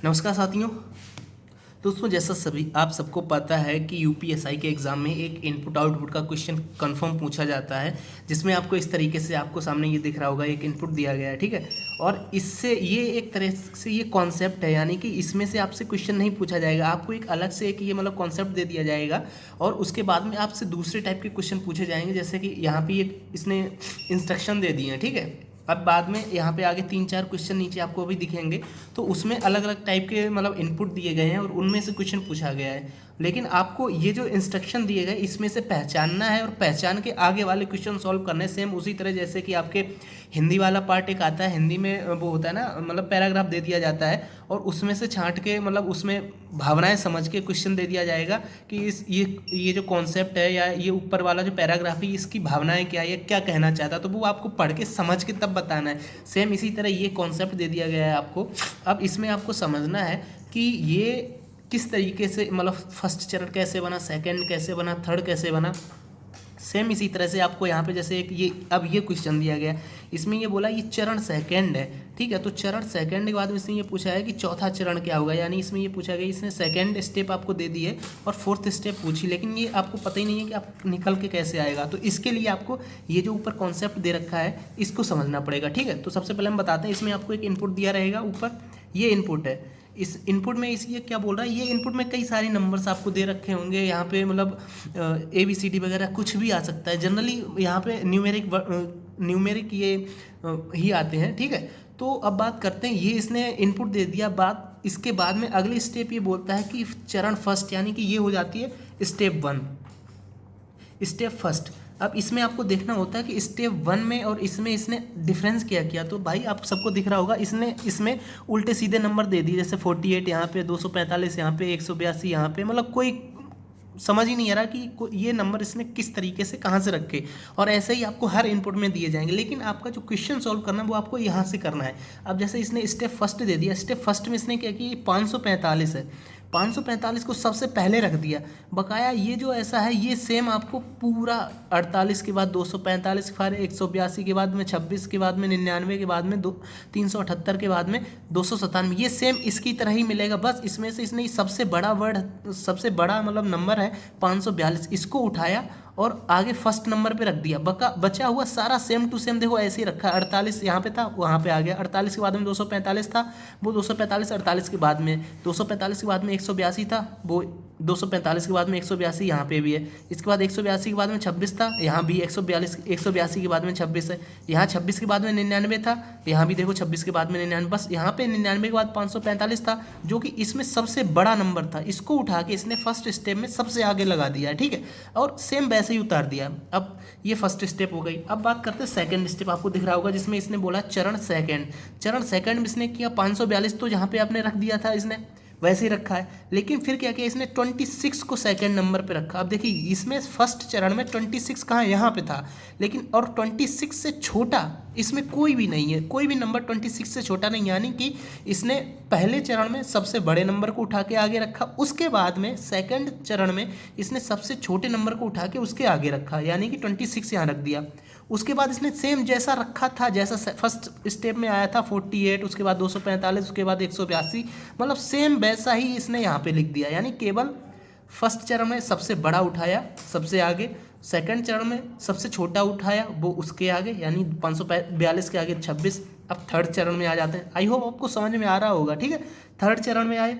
नमस्कार साथियों। दोस्तों, जैसा सभी आप सबको पता है कि यूपीएसआई के एग्ज़ाम में एक इनपुट आउटपुट का क्वेश्चन कंफर्म पूछा जाता है, जिसमें आपको इस तरीके से आपको सामने ये दिख रहा होगा, एक इनपुट दिया गया है, ठीक है। और इससे ये एक तरह से ये कॉन्सेप्ट है, यानी कि इसमें से आपसे क्वेश्चन नहीं पूछा जाएगा, आपको एक अलग से एक ये मतलब कॉन्सेप्ट दे दिया जाएगा और उसके बाद में आपसे दूसरे टाइप के क्वेश्चन पूछे जाएंगे। जैसे कि यहाँ पे ये इसने इंस्ट्रक्शन दे दिए हैं, ठीक है। अब बाद में यहाँ पे आगे 3-4 क्वेश्चन नीचे आपको अभी दिखेंगे, तो उसमें अलग अलग टाइप के मतलब इनपुट दिए गए हैं और उनमें से क्वेश्चन पूछा गया है। लेकिन आपको ये जो इंस्ट्रक्शन दिए गए इसमें से पहचानना है और पहचान के आगे वाले क्वेश्चन सॉल्व करने हैं। सेम उसी तरह जैसे कि आपके हिंदी वाला पार्ट एक आता है, हिंदी में वो होता है ना, मतलब पैराग्राफ दे दिया जाता है और उसमें से छांट के मतलब उसमें भावनाएं समझ के क्वेश्चन दे दिया जाएगा कि ये जो कॉन्सेप्ट है या ये ऊपर वाला जो पैराग्राफ है इसकी भावनाएं क्या है, ये क्या कहना चाहता है, तो वो आपको पढ़ के समझ के तब बताना है। सेम इसी तरह ये कॉन्सेप्ट दे दिया गया है आपको। अब इसमें आपको समझना है कि ये किस तरीके से मतलब फर्स्ट चरण कैसे बना, सेकंड कैसे बना, थर्ड कैसे बना। सेम इसी तरह से आपको यहाँ पे जैसे एक ये क्वेश्चन दिया गया, इसमें ये बोला ये चरण सेकंड है, ठीक है। तो चरण सेकंड के बाद में इसने ये पूछा है कि चौथा चरण क्या होगा, यानी इसमें ये पूछा गया, इसने सेकंड स्टेप आपको दे दी है और फोर्थ स्टेप पूछी, लेकिन ये आपको पता ही नहीं है कि आप निकल के कैसे आएगा। तो इसके लिए आपको ये जो ऊपर कॉन्सेप्ट दे रखा है इसको समझना पड़ेगा, ठीक है। तो सबसे पहले हम बताते हैं, इसमें आपको एक इनपुट दिया रहेगा ऊपर, ये इनपुट है। इस इनपुट में इसलिए क्या बोल रहा है, ये इनपुट में कई सारे नंबर्स आपको दे रखे होंगे, यहाँ पे मतलब ABCD वगैरह कुछ भी आ सकता है। जनरली यहाँ पे न्यूमेरिक ये ही आते हैं, ठीक है। तो अब बात करते हैं, ये इसने इनपुट दे दिया, बात इसके बाद में अगली स्टेप ये बोलता है कि चरण फर्स्ट, यानी कि ये हो जाती है स्टेप 1, स्टेप फर्स्ट। अब इसमें आपको देखना होता है कि स्टेप 1 में और इसमें इसने डिफरेंस क्या किया। तो भाई आप सबको दिख रहा होगा, इसने इसमें उल्टे सीधे नंबर दे दिए, जैसे 48 यहाँ पे, 245 यहाँ पे, 182 यहाँ पे, मतलब कोई समझ ही नहीं आ रहा कि ये नंबर इसने किस तरीके से कहाँ से रखे। और ऐसे ही आपको हर इनपुट में दिए जाएंगे, लेकिन आपका जो क्वेश्चन सॉल्व करना है वो आपको यहाँ से करना है। अब जैसे इसने स्टेप फर्स्ट दे दिया, स्टेप फर्स्ट में इसने क्या किया, 545 है, 545 को सबसे पहले रख दिया। बकाया ये जो ऐसा है ये सेम आपको पूरा 48 के बाद 245 फिर 182 के बाद में 26 के बाद में 99 के बाद में 378 के बाद में 297, ये सेम इसकी तरह ही मिलेगा। बस इसमें से इसने सबसे बड़ा वर्ड, सबसे बड़ा मतलब नंबर है 542, इसको उठाया और आगे फर्स्ट नंबर पे रख दिया। बचा हुआ सारा सेम टू सेम देखो ऐसे ही रखा। 48 यहाँ पे था, वहाँ पे आ गया। 48 के बाद में 245 था, वो 245 48 के बाद में, 245 के बाद में 182 था, वो 245 के बाद में 182 यहाँ पे भी है। इसके बाद 182 के बाद में 26 था, यहाँ भी 182 के बाद में 26 है। यहाँ 26 के बाद में 99 था, यहाँ भी देखो 26 के बाद में 99। बस यहाँ पे 99 के बाद 545 था, जो कि इसमें सबसे बड़ा नंबर था। इसको उठा के इसने फर्स्ट स्टेप में सबसे आगे लगा दिया है, ठीक है, और सेम वैसे ही उतार दिया। अब ये फर्स्ट स्टेप हो गई। अब बात करते हैं सेकंड स्टेप, आपको दिख रहा होगा जिसमें इसने बोला चरण सेकंड। चरण सेकंड में इसने किया 542, तो जहाँ पे आपने रख दिया था इसने वैसे ही रखा है, लेकिन फिर क्या किया इसने 26 को सेकंड नंबर पे रखा। अब देखिए इसमें फर्स्ट चरण में 26 कहाँ, यहाँ पे था, लेकिन और 26 से छोटा इसमें कोई भी नहीं है, कोई भी नंबर 26 से छोटा नहीं, यानी कि इसने पहले चरण में सबसे बड़े नंबर को उठा के आगे रखा, उसके बाद में सेकंड चरण में इसने सबसे छोटे नंबर को उठा के उसके आगे रखा, यानी कि 26 यहाँ रख दिया। उसके बाद इसने सेम जैसा रखा था, जैसा फर्स्ट स्टेप में आया था 48, उसके बाद 245, उसके बाद 182, मतलब सेम वैसा ही इसने यहाँ पे लिख दिया। यानी केवल फर्स्ट चरण में सबसे बड़ा उठाया सबसे आगे, सेकंड चरण में सबसे छोटा उठाया वो उसके आगे, यानी 542 के आगे 26। अब थर्ड चरण में आ जाते हैं। आई होप आपको समझ में आ रहा होगा, ठीक है। थर्ड चरण में आए,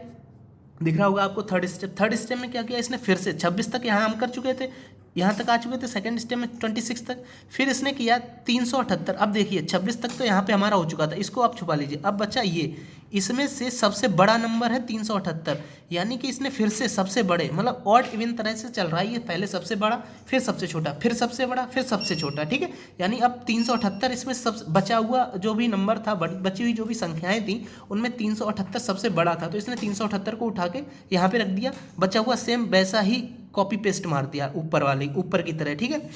दिख रहा होगा आपको थर्ड स्टेप। थर्ड स्टेप में क्या किया इसने, फिर से 26 तक यहाँ हम कर चुके थे, यहाँ तक आ चुके थे, सेकंड स्टेप में 26 तक, फिर इसने किया 378। अब देखिए 26 तक तो यहाँ पे हमारा हो चुका था, इसको आप छुपा लीजिए। अब बचा ये, इसमें से सबसे बड़ा नंबर है 378, यानी कि इसने फिर से सबसे बड़े मतलब ऑड इवन तरह से चल रहा है, ये पहले सबसे बड़ा फिर सबसे छोटा फिर सबसे बड़ा फिर सबसे छोटा, ठीक है। यानी अब 378 इसमें सब बचा हुआ जो भी नंबर था, बची हुई जो भी संख्याएं थी उनमें 378 सबसे बड़ा था, तो इसने 378 को उठा के यहाँ पे रख दिया। बचा हुआ सेम वैसा ही कॉपी पेस्ट मार दिया ऊपर की तरह, ठीक है।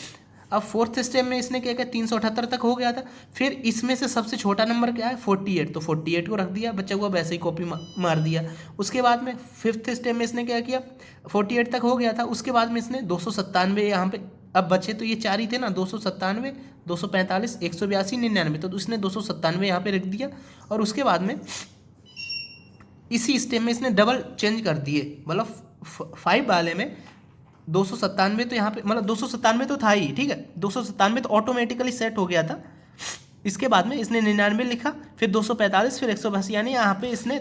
अब फोर्थ स्टेप में इसने क्या किया, 378 तक हो गया था, फिर इसमें से सबसे छोटा नंबर क्या है 48, तो 48 को रख दिया, बचा हुआ वैसे ही कॉपी मार दिया। उसके बाद में फिफ्थ स्टेप में इसने क्या किया, 48 तक हो गया था, उसके बाद में इसने 297 यहाँ पे, अब बचे तो ये चार ही थे ना, 297, 245, 182, 99, तो इसने 297 यहाँ पे रख दिया। और उसके बाद में इसी स्टेप में इसने डबल चेंज कर दिए, मतलब 5 वाले में 297 तो यहाँ पे, मतलब 297 तो था ही, ठीक है, 297 तो ऑटोमेटिकली सेट हो गया था। इसके बाद में इसने 99 लिखा, फिर 245, फिर 182, यानी यहाँ पे इसने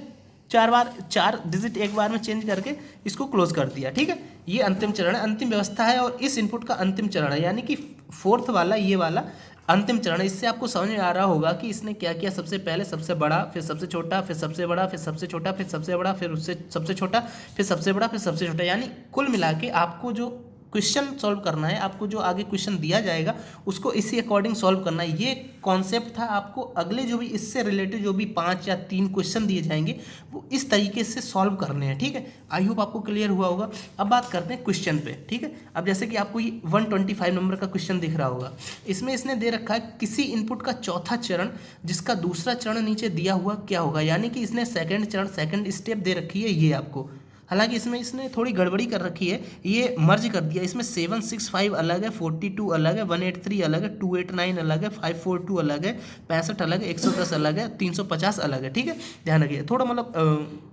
4 बार 4 डिजिट एक बार में चेंज करके इसको क्लोज कर दिया, ठीक है। ये अंतिम चरण है, अंतिम व्यवस्था है, और इस इनपुट का अंतिम चरण है, यानी कि फोर्थ वाला, ये वाला अंतिम चरण है। इससे आपको समझ में आ रहा होगा कि इसने क्या किया, सबसे पहले सबसे बड़ा, फिर सबसे छोटा, फिर सबसे बड़ा, फिर सबसे छोटा, फिर सबसे बड़ा, फिर उससे सबसे छोटा, फिर सबसे बड़ा, फिर सबसे छोटा, यानी कुल मिला के आपको जो क्वेश्चन सॉल्व करना है, आपको जो आगे क्वेश्चन दिया जाएगा उसको इसी अकॉर्डिंग सॉल्व करना है। ये कॉन्सेप्ट था। आपको अगले जो भी इससे रिलेटेड जो भी 5 या 3 क्वेश्चन दिए जाएंगे वो इस तरीके से सॉल्व करने हैं, ठीक है। आई होप आपको क्लियर हुआ होगा। अब बात करते हैं क्वेश्चन पे, ठीक है। अब जैसे कि आपको ये 125 नंबर का क्वेश्चन दिख रहा होगा, इसमें इसने दे रखा है किसी इनपुट का चौथा चरण जिसका दूसरा चरण नीचे दिया हुआ क्या होगा, यानी कि इसने सेकंड चरण, सेकंड स्टेप दे रखी है ये आपको। हालांकि इसमें इसने थोड़ी गड़बड़ी कर रखी है, ये मर्ज कर दिया। इसमें 765 अलग है, 42 अलग है, 183 अलग है, 289 अलग है, 542 अलग है, 65 अलग है, 110 अलग है, 350 अलग है, ठीक है। ध्यान रखिए, थोड़ा मतलब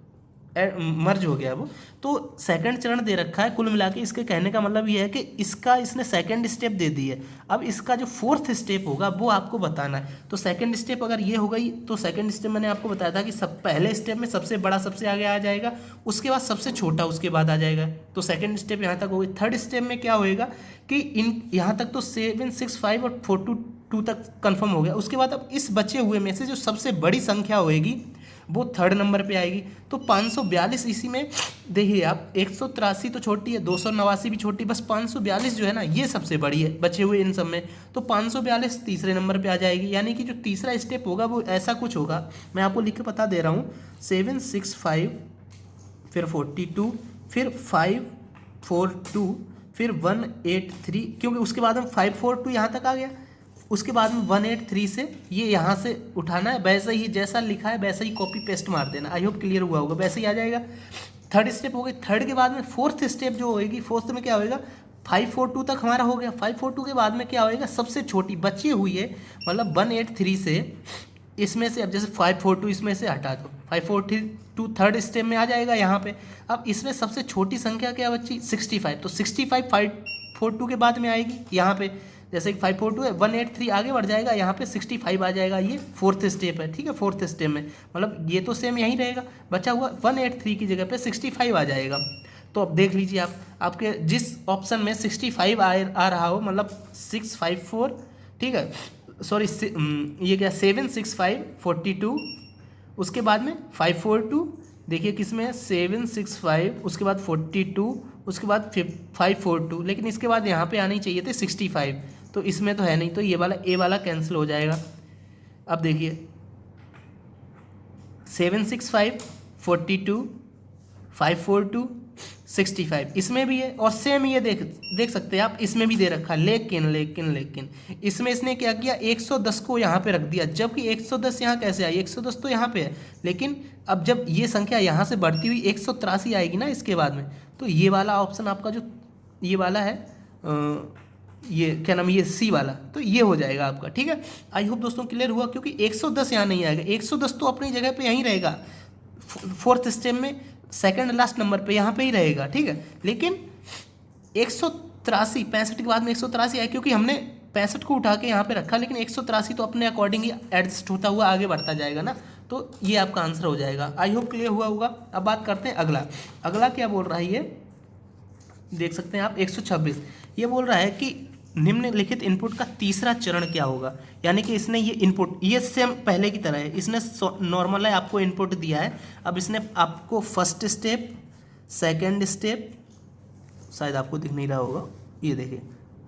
मर्ज हो गया वो। तो सेकंड चरण दे रखा है। कुल मिला के इसके कहने का मतलब ये है कि इसका इसने सेकंड स्टेप दे दी है। अब इसका जो फोर्थ स्टेप होगा वो आपको बताना है। तो सेकंड स्टेप अगर ये हो गई तो सेकंड स्टेप मैंने आपको बताया था कि सब पहले स्टेप में सबसे बड़ा सबसे आगे आ जाएगा, उसके बाद सबसे छोटा उसके बाद आ जाएगा। तो सेकंड स्टेप यहाँ तक हो गई। थर्ड स्टेप में क्या होएगा कि इन यहाँ तक तो 765 और 42 तक कन्फर्म हो गया। उसके बाद अब इस बचे हुए में से जो सबसे बड़ी संख्या होएगी वो थर्ड नंबर पे आएगी। तो 542 इसी में देखिए आप, 183 तो छोटी है, 289 भी छोटी, बस 542 जो है ना ये सबसे बड़ी है बचे हुए इन सब में। तो 542 तीसरे नंबर पे आ जाएगी, यानी कि जो तीसरा स्टेप होगा वो ऐसा कुछ होगा, मैं आपको लिख के बता दे रहा हूँ। 765 फिर 42 फिर 542 फिर 183, क्योंकि उसके बाद हम 542 यहाँ तक आ गया, उसके बाद में 183 से ये यहाँ से उठाना है, वैसे ही जैसा लिखा है वैसे ही कॉपी पेस्ट मार देना। आई होप क्लियर हुआ होगा, वैसे ही आ जाएगा। थर्ड स्टेप हो गई। थर्ड के बाद में फोर्थ स्टेप जो होएगी, फोर्थ में क्या होएगा, 542 तक हमारा हो गया। 542 के बाद में क्या होएगा, सबसे छोटी बची हुई है, मतलब 183 से इसमें से, अब जैसे 542 इसमें से हटा दो, 542 थर्ड स्टेप में आ जाएगा यहाँ पे। अब इसमें सबसे छोटी संख्या क्या बची, 65। तो 65 542 के बाद में आएगी यहाँ पे, जैसे कि 542 है, 183 आगे बढ़ जाएगा, यहाँ पे 65 आ जाएगा। ये फोर्थ स्टेप है, ठीक है। फोर्थ स्टेप में मतलब ये तो सेम यहीं रहेगा, बचा हुआ 183 की जगह पे 65 आ जाएगा। तो अब देख लीजिए आप, आपके जिस ऑप्शन में 65 आ रहा हो, मतलब 654, ठीक है, सॉरी ये क्या 765 42, उसके बाद में 542, देखिए किस में है 765, उसके बाद 42, उसके बाद 542, लेकिन इसके बाद यहाँ पे आनी चाहिए थे 65, तो इसमें तो है नहीं, तो ये वाला ए वाला कैंसिल हो जाएगा। अब देखिए 765 42 542 65 इसमें भी है, और सेम ये देख सकते हैं आप, इसमें भी दे रखा है। लेकिन इसमें इसने क्या किया, 110 को यहाँ पे रख दिया, जबकि 110 यहाँ कैसे आई, 110 तो यहाँ पे है, लेकिन अब जब ये संख्या यहाँ से बढ़ती हुई 183 आएगी ना इसके बाद में, तो ये वाला ऑप्शन आपका जो ये वाला है, ये क्या नाम, ये सी वाला, तो ये हो जाएगा आपका, ठीक है। आई होप दोस्तों क्लियर हुआ, क्योंकि 110 यहाँ नहीं आएगा, 110 तो अपनी जगह पे यहीं रहेगा, फोर्थ स्टेप में सेकंड लास्ट नंबर पे यहाँ पे ही रहेगा, ठीक है। लेकिन 183 65 के बाद में 183 आया, क्योंकि हमने 65 को उठा के यहाँ पे रखा, लेकिन 183 तो अपने अकॉर्डिंग ही एडजस्ट होता हुआ आगे बढ़ता जाएगा ना, तो ये आपका आंसर हो जाएगा। आई होप क्लियर हुआ होगा। अब बात करते हैं अगला क्या बोल रहा है, ये देख सकते हैं आप 126, ये बोल रहा है कि निम्नलिखित इनपुट का तीसरा चरण क्या होगा, यानी कि इसने ये इनपुट, ये सेम पहले की तरह है, इसने नॉर्मल है आपको इनपुट दिया है। अब इसने आपको फर्स्ट स्टेप, सेकंड स्टेप, शायद आपको दिख नहीं रहा होगा, ये देखिए,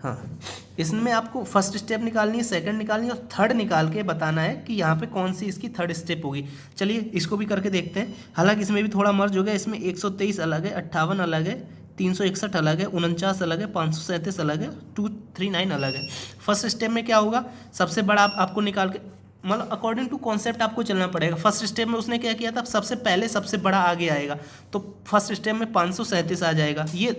हाँ, इसमें आपको फर्स्ट स्टेप निकालनी है, सेकंड निकालनी है, और थर्ड निकाल के बताना है कि यहाँ पे कौन सी इसकी थर्ड स्टेप होगी। चलिए इसको भी करके देखते हैं। हालांकि इसमें भी थोड़ा मर्ज हो गया, इसमें 123 अलग है, 58 अलग है, 361 अलग है, 49 अलग है, 537 अलग है, 239 अलग है। फर्स्ट स्टेप में क्या होगा, सबसे बड़ा आपको निकाल के, मतलब अकॉर्डिंग टू कॉन्सेप्ट आपको चलना पड़ेगा। फर्स्ट स्टेप में उसने क्या किया था, सबसे पहले सबसे बड़ा आगे आएगा, तो फर्स्ट स्टेप में 537 आ जाएगा, ये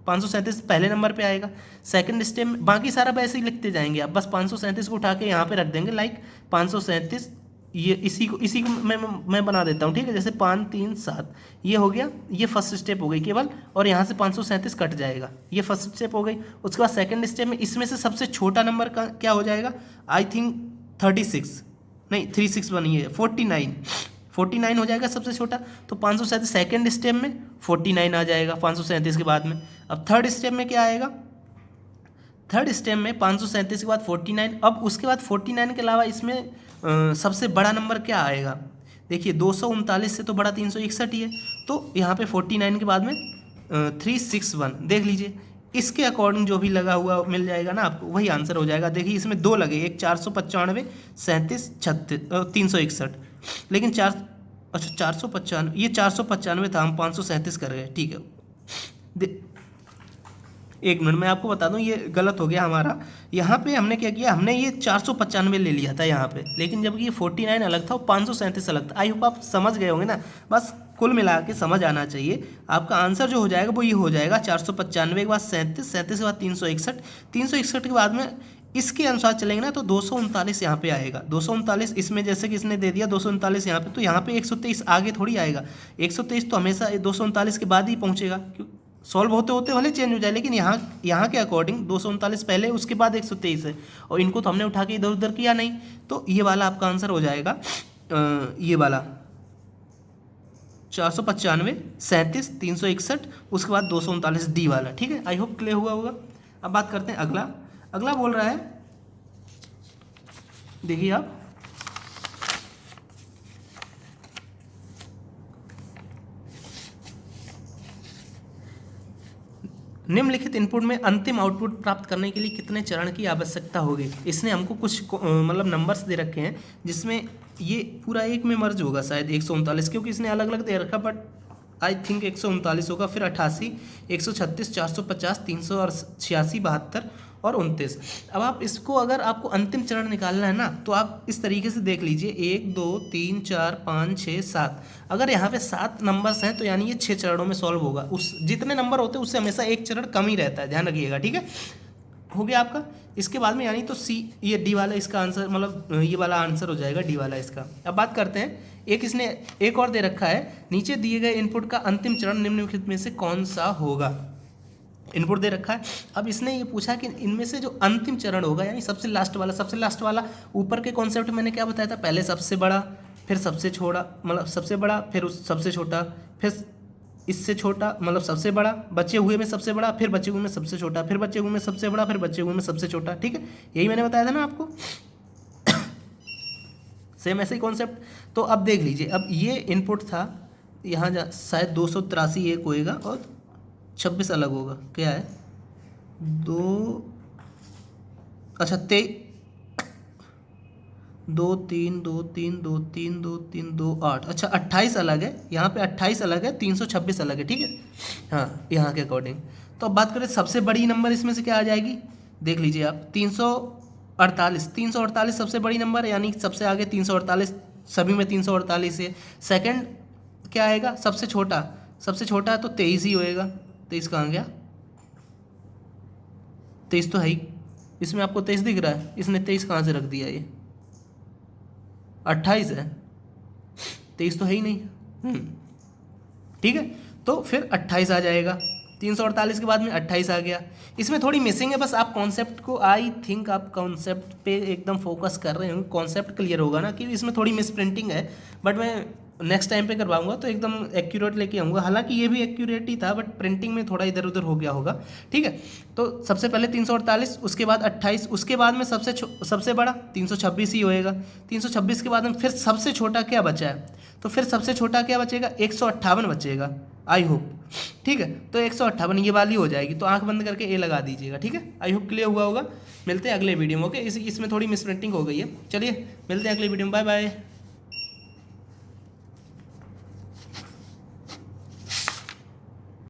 537 पहले नंबर पे आएगा। सेकंड स्टेप में बाकी सारा वैसे ही लिखते जाएंगे आप, बस 537 को उठा के यहाँ पे रख देंगे, लाइक 537 ये इसी को मैं बना देता हूँ, ठीक है। जैसे 5 3 7 ये हो गया, ये फर्स्ट स्टेप हो गई केवल, और यहाँ से 537 कट जाएगा, ये फर्स्ट स्टेप हो गई। उसके बाद सेकंड स्टेप में इसमें से सबसे छोटा नंबर का क्या हो जाएगा, आई थिंक 36 नहीं 36 बनी है 49 हो जाएगा सबसे छोटा। तो 537 सेकेंड स्टेप में 49 आ जाएगा 537 के बाद में। अब थर्ड स्टेप में क्या आएगा, थर्ड स्टेप में 537 के बाद 49। अब उसके बाद 49 के अलावा इसमें सबसे बड़ा नंबर क्या आएगा, देखिए 239 से तो बड़ा 361 ही है, तो यहाँ पे 49 के बाद में 361 देख लीजिए। इसके अकॉर्डिंग जो भी लगा हुआ मिल जाएगा ना आपको, वही आंसर हो जाएगा। देखिए इसमें दो लगे, एक 495 37 36 361, लेकिन 495 ये 495 था, हम 537 कर गए, ठीक है। एक मिनट मैं आपको बता दूं, ये गलत हो गया हमारा। यहाँ पे हमने क्या किया, हमने ये 495 ले लिया था यहाँ पे, लेकिन जब ये 49 अलग था और 537 अलग था। आई होप आप समझ गए होंगे ना, बस कुल मिला के समझ आना चाहिए। आपका आंसर जो हो जाएगा वो ये हो जाएगा 495 के बाद 37 के बाद 361 के बाद में इसके अनुसार चलेंगे ना तो 239 यहाँ पे आएगा। 239 इसमें जैसे कि इसने दे दिया 239 यहाँ पे, तो यहाँ पे 123 आगे थोड़ी आएगा। 123 तो हमेशा 239 के बाद ही पहुँचेगा, सॉल्व होते होते भले चेंज हो जाए, लेकिन यहाँ के अकॉर्डिंग 239 पहले उसके बाद 123 है, और इनको तो हमने उठा के इधर उधर किया नहीं, तो ये वाला आपका आंसर हो जाएगा ये वाला 495 37 361 उसके बाद 239 डी वाला, ठीक है। आई होप क्लियर हुआ होगा। अब बात करते हैं अगला बोल रहा है, देखिए आप निम्नलिखित इनपुट में अंतिम आउटपुट प्राप्त करने के लिए कितने चरण की आवश्यकता होगी। इसने हमको कुछ मतलब नंबर्स दे रखे हैं, जिसमें ये पूरा एक में मर्ज होगा शायद 139, क्योंकि इसने अलग अलग दे रखा, बट आई थिंक 139 होगा, फिर 88 136 450 386 72 और 29। अब आप इसको अगर आपको अंतिम चरण निकालना है ना, तो आप इस तरीके से देख लीजिए 1 2 3 4 5 6 7। अगर यहाँ पे 7 नंबर्स हैं तो यानी ये 6 चरणों में सॉल्व होगा। उस जितने नंबर होते हैं उससे हमेशा एक चरण कम ही रहता है, ध्यान रखिएगा, ठीक है। हो गया आपका। इसके बाद में यानी तो सी, ये डी वाला इसका आंसर, मतलब ये वाला आंसर हो जाएगा डी वाला इसका। अब बात करते हैं, एक इसने एक और दे रखा है, नीचे दिए गए इनपुट का अंतिम चरण निम्नलिखित में से कौन सा होगा। इनपुट दे रखा है। अब इसने ये पूछा कि इनमें से जो अंतिम चरण होगा यानी सबसे लास्ट वाला ऊपर के कॉन्सेप्ट मैंने क्या बताया था, पहले सबसे बड़ा, फिर सबसे छोटा, मतलब सबसे बड़ा, फिर उस सबसे छोटा, फिर इससे छोटा, मतलब सबसे बड़ा, बचे हुए में सबसे बड़ा, फिर बचे हुए में सबसे छोटा, फिर बचे हुए में सबसे बड़ा, फिर बचे हुए में सबसे छोटा, ठीक है। यही मैंने बताया था ना आपको। सेम ऐसे ही कॉन्सेप्ट। तो अब देख लीजिए, अब ये इनपुट था, यहाँ शायद 283 एक होएगा और 26 अलग होगा, क्या है 2 अच्छा 2 3 2 3 2 3 2 3 2 8 अच्छा 28 अलग है, यहाँ पे 28 अलग है, 326 अलग है, ठीक है। हाँ यहाँ के अकॉर्डिंग। तो अब बात करें सबसे बड़ी नंबर इसमें से क्या आ जाएगी, देख लीजिए आप 348 सबसे बड़ी नंबर, यानी सबसे आगे 348, सभी में 348 है। सेकंड क्या आएगा, सबसे छोटा है तो 23 ही होएगा। 23 कहाँ गया, 23 तो है ही, इसमें आपको 23 दिख रहा है, इसने 23 कहाँ से रख दिया, ये 28 है, 23 तो है ही नहीं, ठीक है। तो फिर 28 आ जाएगा, 348 के बाद में 28 आ गया। इसमें थोड़ी मिसिंग है, बस आप कॉन्सेप्ट को, आई थिंक आप कॉन्सेप्ट पे एकदम फोकस कर रहे हो, कॉन्सेप्ट क्लियर होगा ना, कि इसमें थोड़ी मिस प्रिंटिंग है, बट मैं नेक्स्ट टाइम पे करवाऊंगा तो एकदम एक्यूरेट लेके आऊँगा। हालांकि ये भी एक्यूरेट ही था, बट प्रिंटिंग में थोड़ा इधर उधर हो गया होगा, ठीक है। तो सबसे पहले 348, उसके बाद 28, उसके बाद में सबसे बड़ा 326 ही होएगा। 326 के बाद में फिर सबसे छोटा क्या बचा है, तो फिर सबसे छोटा क्या बचेगा, 158 बचेगा, आई होप, ठीक है। तो 158 ये वाली हो जाएगी, तो आंख बंद करके ए लगा दीजिएगा, ठीक है। आई होप क्लियर हुआ होगा। मिलते हैं अगले वीडियो में, ओके। इसमें थोड़ी मिस प्रिंटिंग हो गई है। चलिए मिलते हैं अगले वीडियो में, बाय बाय।